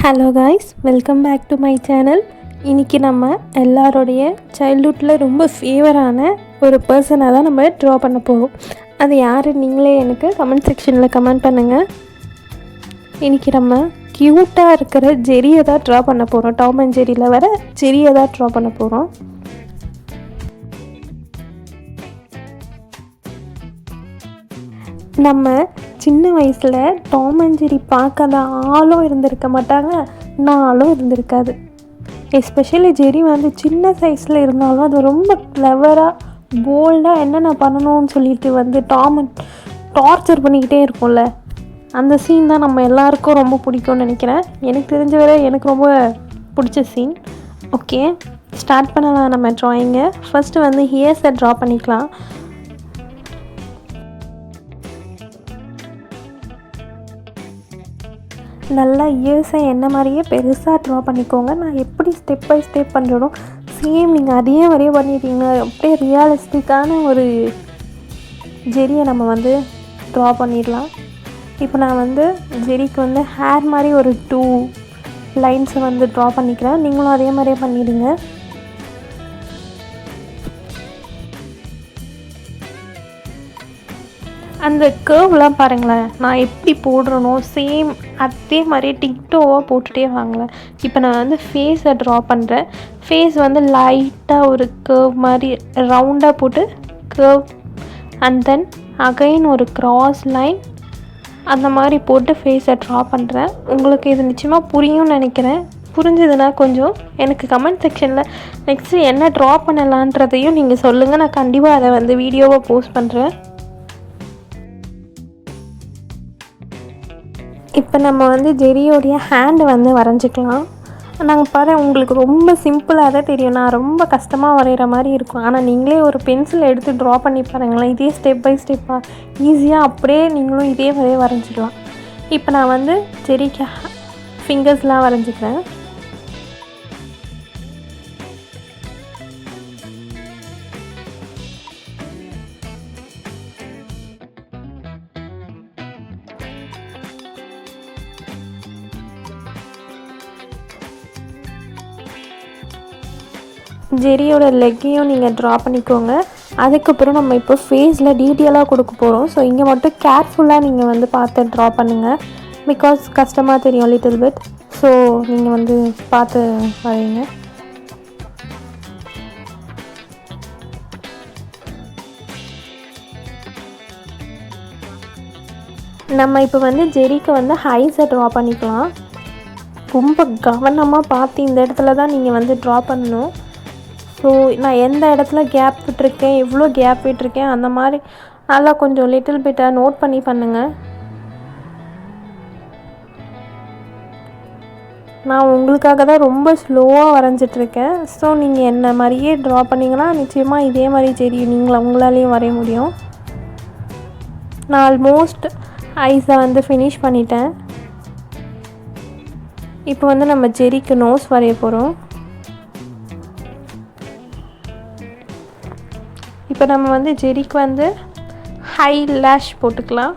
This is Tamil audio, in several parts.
Hello guys, welcome back to my channel. இன்றைக்கி நம்ம எல்லாரோடைய சைல்ட்ஹுட்டில் ரொம்ப ஃபேவரான ஒரு பர்சனை தான் நம்ம ட்ரா பண்ண போகிறோம். அது யார் நீங்களே எனக்கு கமெண்ட் செக்ஷனில் கமெண்ட் பண்ணுங்கள். இன்றைக்கி நம்ம க்யூட்டாக இருக்கிற ஜெரியை தான் ட்ரா பண்ண போகிறோம். டாம் அண்ட் ஜெரியில் வர ஜெரியை தான் ட்ரா பண்ண போகிறோம். நம்ம சின்ன வயசில் டாம் அண்ட் ஜெரி பார்க்காத ஆளும் இருந்திருக்க மாட்டாங்க, நாளும் இருந்திருக்காது. எஸ்பெஷலி ஜெரி வந்து சின்ன சைஸில் இருந்தாலும் அது ரொம்ப க்ளவராக போல்டாக என்னென்ன பண்ணணும்னு சொல்லிட்டு வந்து டாம் டார்ச்சர் பண்ணிக்கிட்டே இருக்கும்ல, அந்த சீன் தான் நம்ம எல்லாருக்கும் ரொம்ப பிடிக்கும்னு நினைக்கிறேன். எனக்கு தெரிஞ்ச வரை எனக்கு ரொம்ப பிடிச்ச சீன். ஓகே, ஸ்டார்ட் பண்ணலாம் நம்ம ட்ராயிங்கை. ஃபஸ்ட்டு வந்து ஹியர்ஸை ட்ரா பண்ணிக்கலாம். நல்லா இயர்ஸை என்ன மாதிரியே பெருசாக ட்ரா பண்ணிக்கோங்க. நான் எப்படி ஸ்டெப் பை ஸ்டெப் பண்ணுறனோ சேம் நீங்கள் அதே மாதிரியே பண்ணிட்டீங்க. அப்படியே ரியலிஸ்டிக்கான ஒரு ஜெரியை நம்ம வந்து ட்ரா பண்ணிடலாம். இப்போ நான் வந்து ஜெரிக்கு வந்து ஹேர் மாதிரி ஒரு 2 லைன்ஸை வந்து ட்ரா பண்ணிக்கிறேன். நீங்களும் அதே மாதிரியே பண்ணிவிடுங்க. அந்த கர்வ்லாம் பாருங்களேன், நான் எப்படி போடுறனோ சேம் அதே மாதிரியே டிக்டோவாக போட்டுகிட்டே வாங்களேன். இப்போ நான் வந்து ஃபேஸை ட்ரா பண்ணுறேன். ஃபேஸ் வந்து லைட்டாக ஒரு கர்வ் மாதிரி ரவுண்டாக போட்டு கர்வ் அண்ட் தென் அகைன் ஒரு க்ராஸ் லைன் அந்த மாதிரி போட்டு ஃபேஸை ட்ரா பண்ணுறேன். உங்களுக்கு இது நிச்சயமாக புரியும்னு நினைக்கிறேன். புரிஞ்சதுன்னா கொஞ்சம் எனக்கு கமெண்ட் செக்ஷனில் நெக்ஸ்ட்டு என்ன ட்ரா பண்ணலான்றதையும் நீங்கள் சொல்லுங்கள். நான் கண்டிப்பாக அதை வந்து வீடியோவாக போஸ்ட் பண்ணுறேன். இப்போ நம்ம வந்து ஜெரியோடைய ஹேண்டை வந்து வரைஞ்சிக்கலாம். நாங்கள் பாரு, உங்களுக்கு ரொம்ப சிம்பிளாக தான் தெரியும், நான் ரொம்ப கஷ்டமாக வரைகிற மாதிரி இருக்கும். ஆனால் நீங்களே ஒரு பென்சில் எடுத்து ட்ரா பண்ணி பாருங்களேன், இதே ஸ்டெப் பை ஸ்டெப்பாக ஈஸியாக அப்படியே நீங்களும் இதே மாதிரியே வரைஞ்சிடலாம். இப்போ நான் வந்து ஜெரிக்கு ஃபிங்கர்ஸ்லாம் வரைஞ்சிக்கிறேன். ஜெரியோட லெக்கையும் நீங்கள் ட்ரா பண்ணிக்கோங்க. அதுக்கப்புறம் நம்ம இப்போ ஃபேஸில் டீட்டெயிலாக கொடுக்க போகிறோம். ஸோ இங்கே மட்டும் கேர்ஃபுல்லாக நீங்கள் வந்து பார்த்து ட்ரா பண்ணுங்கள். பிகாஸ் கஷ்டமாக தெரியும் லிட்டில் பிட். ஸோ நீங்கள் வந்து பார்த்து வரைங்க. நம்ம இப்போ வந்து ஜெரிக்கு வந்து ஹைஸை ட்ரா பண்ணிக்கலாம். ரொம்ப கவனமாக பார்த்து இந்த இடத்துல தான் நீங்கள் வந்து ட்ரா பண்ணணும். ஸோ நான் எந்த இடத்துல கேப் விட்டுருக்கேன், எவ்வளோ கேப் விட்டுருக்கேன், அந்த மாதிரி நல்லா கொஞ்சம் லிட்டில் பிட்டாக நோட் பண்ணி பண்ணுங்கள். நான் உங்களுக்காக தான் ரொம்ப ஸ்லோவாக வரைஞ்சிட்ருக்கேன். ஸோ நீங்கள் என்ன மாதிரியே ட்ரா பண்ணிங்கன்னா நிச்சயமாக இதே மாதிரி ஜெரி உங்களாலேயும் வரைய முடியும். நான் ஆல்மோஸ்ட் ஐஸை வந்து ஃபினிஷ் பண்ணிட்டேன். இப்போ வந்து நம்ம ஜெரிக்கு நோஸ் வரைய போகிறோம். இப்போ நம்ம வந்து ஜெரிக்கு வந்து ஹை லேஷ் போட்டுக்கலாம்.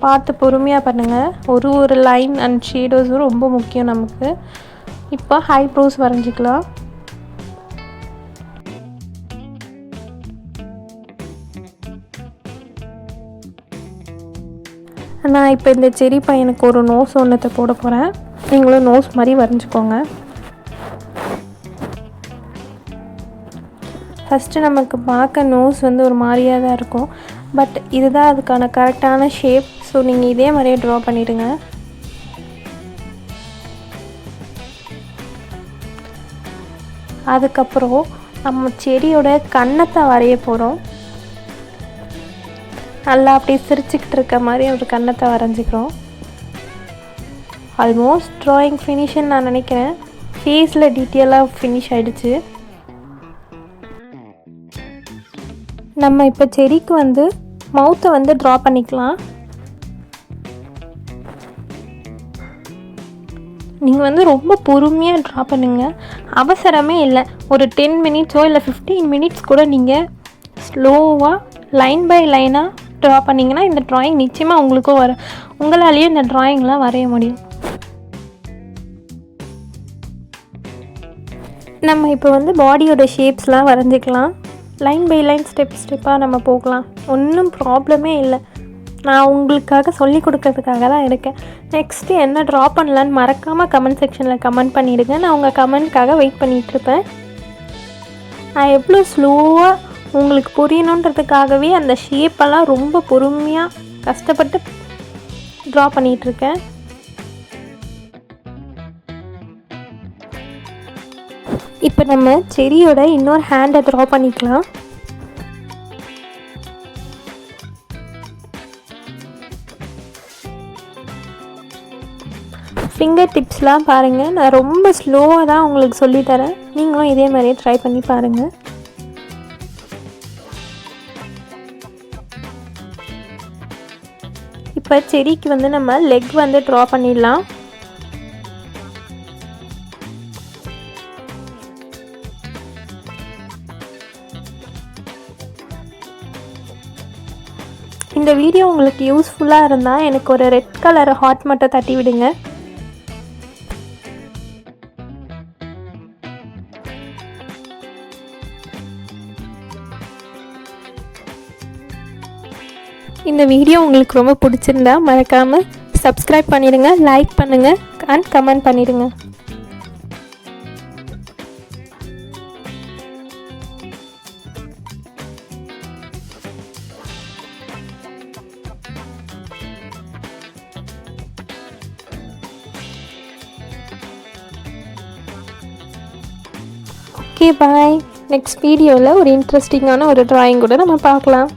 பார்த்து பொறுமையாக பண்ணுங்கள். ஒரு லைன் அண்ட் ஷேடோஸும் ரொம்ப முக்கியம் நமக்கு. இப்போ ஹை ப்ரோஸ் வரைஞ்சிக்கலாம். நான் இப்போ இந்த ஜெரி பையனுக்கு ஒரு நோஸ் ஒன்றத்தை போட போகிறேன். நீங்களும் நோஸ் மாதிரி வரைஞ்சிக்கோங்க. ஃபஸ்ட்டு நமக்கு பார்க்க நோஸ் வந்து ஒரு மாதிரியாக தான் இருக்கும், பட் இதுதான் அதுக்கான கரெக்டான ஷேப். ஸோ நீங்கள் இதே மாதிரியே ட்ரா பண்ணிவிடுங்க. அதுக்கப்புறம் நம்ம செடியோட கன்னத்தை வரைய போகிறோம். நல்லா அப்படியே சிரிச்சுக்கிட்டு இருக்க மாதிரி ஒரு கன்னத்தை வரைஞ்சிக்கிறோம். ஆல்மோஸ்ட் ட்ராயிங் ஃபினிஷ்ன்னு நான் நினைக்கிறேன். ஃபேஸில் டீட்டெயிலாக ஃபினிஷ் ஆகிடுச்சு. நம்ம இப்போ செடிக்கு வந்து மவுத்தை வந்து ட்ரா பண்ணிக்கலாம். நீங்கள் வந்து ரொம்ப பொறுமையாக ட்ரா பண்ணுங்கள், அவசரமே இல்லை. ஒரு 10 மினிட்ஸோ இல்லை 15 மினிட்ஸ் கூட நீங்கள் ஸ்லோவாக லைன் பை லைனாக ட்ரா பண்ணிங்கன்னா இந்த ட்ராயிங் நிச்சயமாக உங்களுக்கும் வரும். உங்களாலேயும் இந்த ட்ராயிங்லாம் வரைய முடியும். நம்ம இப்போ வந்து பாடியோட ஷேப்ஸ்லாம் வரைஞ்சிக்கலாம். லைன் பை லைன் ஸ்டெப்பாக நம்ம போகலாம். ஒன்றும் ப்ராப்ளமே இல்லை. நான் உங்களுக்காக சொல்லி கொடுக்கறதுக்காக தான் இருக்கேன். நெக்ஸ்ட்டு என்ன ட்ரா பண்ணலான்னு மறக்காமல் கமெண்ட் செக்ஷனில் கமெண்ட் பண்ணிவிடுங்க. நான் உங்கள் கமெண்ட்காக வெயிட் பண்ணிகிட்ருப்பேன். நான் எவ்வளோ ஸ்லோவாக உங்களுக்கு புரியணுன்றதுக்காகவே அந்த ஷேப்பெல்லாம் ரொம்ப பொறுமையாக கஷ்டப்பட்டு ட்ரா பண்ணிகிட்ருக்கேன். இப்போ நம்ம செடியோட இன்னொரு ஹேண்டை ட்ரா பண்ணிக்கலாம். ஃபிங்கர் டிப்ஸ்லாம் பாருங்கள். நான் ரொம்ப ஸ்லோவாக தான் உங்களுக்கு சொல்லித்தரேன். நீங்களும் இதே மாதிரியே ட்ரை பண்ணி பாருங்கள். இப்போ செடிக்கு வந்து நம்ம லெக் வந்து ட்ரா பண்ணிடலாம். இந்த வீடியோ உங்களுக்கு யூஸ்ஃபுல்லாக இருந்தால் எனக்கு ஒரு ரெட் கலர் ஹார்ட் மட்டும் தட்டி விடுங்க. இந்த வீடியோ உங்களுக்கு ரொம்ப பிடிச்சிருந்தா மறக்காமல் சப்ஸ்கிரைப் பண்ணிடுங்க, லைக் பண்ணுங்கள் அண்ட் கமெண்ட் பண்ணிடுங்க. Okay bye. நெக்ஸ்ட் வீடியோவில் ஒரு இன்ட்ரெஸ்டிங்கான ஒரு ட்ராயிங் கூட நம்ம பார்க்கலாம்.